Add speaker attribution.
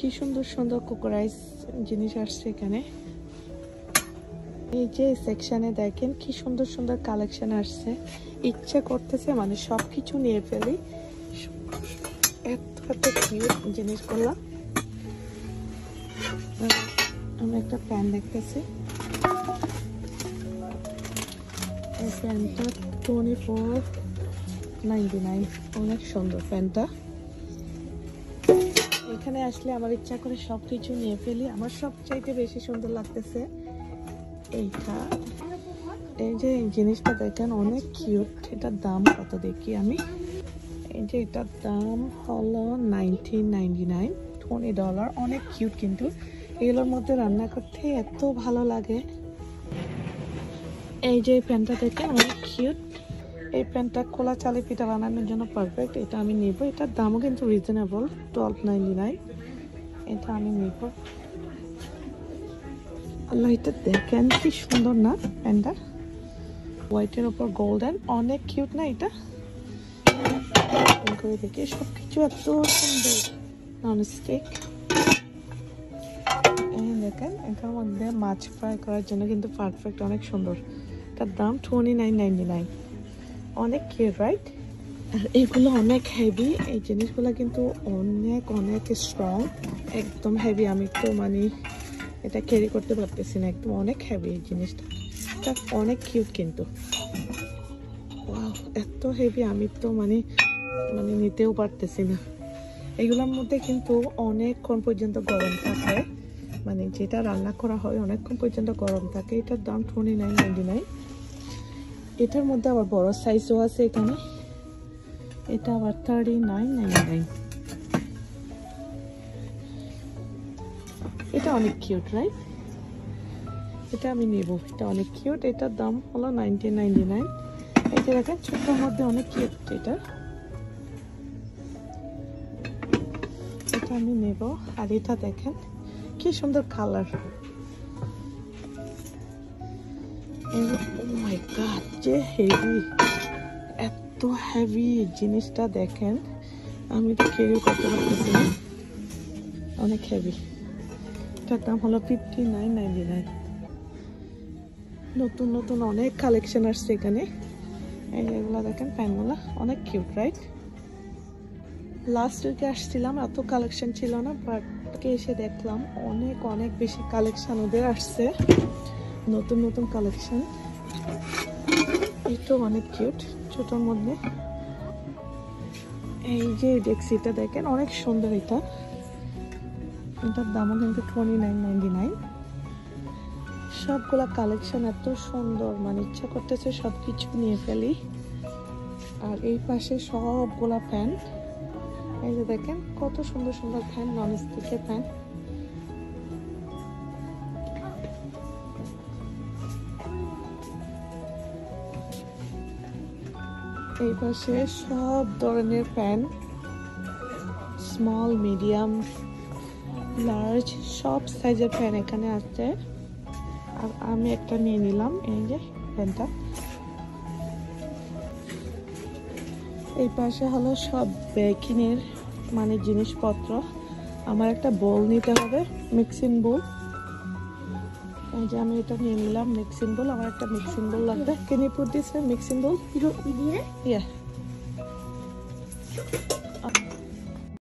Speaker 1: কি সুন্দর সুন্দর কোকোরাইস জিনিস আসছে এখানে। এই যে সেকশনে দেখেন কি সুন্দর সুন্দর কালেকশন আসছে, ইচ্ছা করতেছে মানে সবকিছু নিয়ে ফেলি, এত এত কিউট জিনিসগুলো। আমি একটা প্যান দেখতেছি, এই প্যানটা 24.99, অনেক সুন্দর প্যানটা। এখানে আসলে আমার ইচ্ছা করে সবকিছু নিয়ে ফেলি। আমার সবচাইতে বেশি সুন্দর লাগতেছে এইটা, এই যে এই জিনিসটা দেখেন অনেক কিউট। এটার দাম কত দেখি আমি, এই যে এটার দাম হলো $19.99, $20, অনেক কিউট। কিন্তু এগুলোর মধ্যে রান্না করতে এত ভালো লাগে। এই যে প্যানটা দেখেন অনেক কিউট, এই প্যানটা খোলা চালে পিঠা বানানোর জন্য পারফেক্ট। এটা আমি নিব, এটার দামও কিন্তু রিজনেবল, $12.99, এটা আমি নিব। আল্লাহ, এটা দেখেন কি সুন্দর না প্যানটা, হোয়াইটের উপর গোল্ডেন, অনেক কিউট না এটা। করে দেখি সবকিছু এত সুন্দর, ননস্টিক। দেখেন এটার মধ্যে মাছ ফ্রাই করার জন্য কিন্তু পারফেক্ট, অনেক সুন্দর। এটার দাম $29.99, অনেক কিউট রাইট। আর এগুলো অনেক হেভি, এই জিনিসগুলো কিন্তু অনেক অনেক স্ট্রং, একদম হেভি। আমি তো মানে এটা ক্যারি করতে পারতেছি না, একদম অনেক হেভি এই জিনিসটা। এটা অনেক কিউট কিন্তু, ওয়াও এত হেভি, আমি তো মানে নিতেও পারতেছি না। এগুলোর মধ্যে কিন্তু অনেকক্ষণ পর্যন্ত গরম থাকে, মানে যেটা রান্না করা হয় অনেকক্ষণ পর্যন্ত গরম থাকে। এটার দাম $29.99। এটার মধ্যে আবার বড় সাইজও আছে এখানে, এটা আবার $39.99। এটা অনেক কিউট রাইট, এটা আমি নেব, এটা অনেক কিউট। এটার দাম হলো $19.99। এটা দেখেন ছোট্টর মধ্যে অনেক কিউট, এটা আমি নেব। আর এটা দেখেন কি সুন্দর কালার, ও মাই গড, যে হেভি, এত হেভি জিনিসটা দেখেন, আমি তো ক্যারি করতে পারতেছি না, অনেক হেভি। এটার দাম হলো $59.99। নতুন নতুন অনেক কালেকশন আসছে এখানে, এই যেগুলো দেখেন প্যানগুলো অনেক কিউট রাইট। লাস্ট উইকে আসছিলাম, এত কালেকশন ছিল না, বাট এসে দেখলাম অনেক অনেক বেশি কালেকশন ওদের আসছে, নতুন নতুন কালেকশন। এইটাও অনেক কিউট ছোটোর মধ্যে। এই যে ডেক্সিটা দেখেন অনেক সুন্দর, এটার দামও কিন্তু $29.99। সবগুলা কালেকশন এত সুন্দর, মানে ইচ্ছা করতেছে সবকিছু নিয়ে ফেলি। আর এই পাশে সবগুলা ফ্যান, এই যে দেখেন কত সুন্দর সুন্দর ফ্যান, ননস্টিকের ফ্যান। এই পাশে সব ধরনের ফ্যান, স্মল, মিডিয়াম, লার্জ, সব সাইজের ফ্যান এখানে আছে। আর আমি একটা নিয়ে নিলাম, এই যে ফ্যানটা। এই পাশে হলো সব বেকিংয়ের মানে জিনিসপত্র। আমার একটা বোল নিতে হবে, মিক্সিং বোল। এই যে আমি এটা নিয়ে নিলাম মিক্সিং বোল, আমার একটা মিক্সিং বোল লাগবে। Can you put this mixing bowl? Yeah.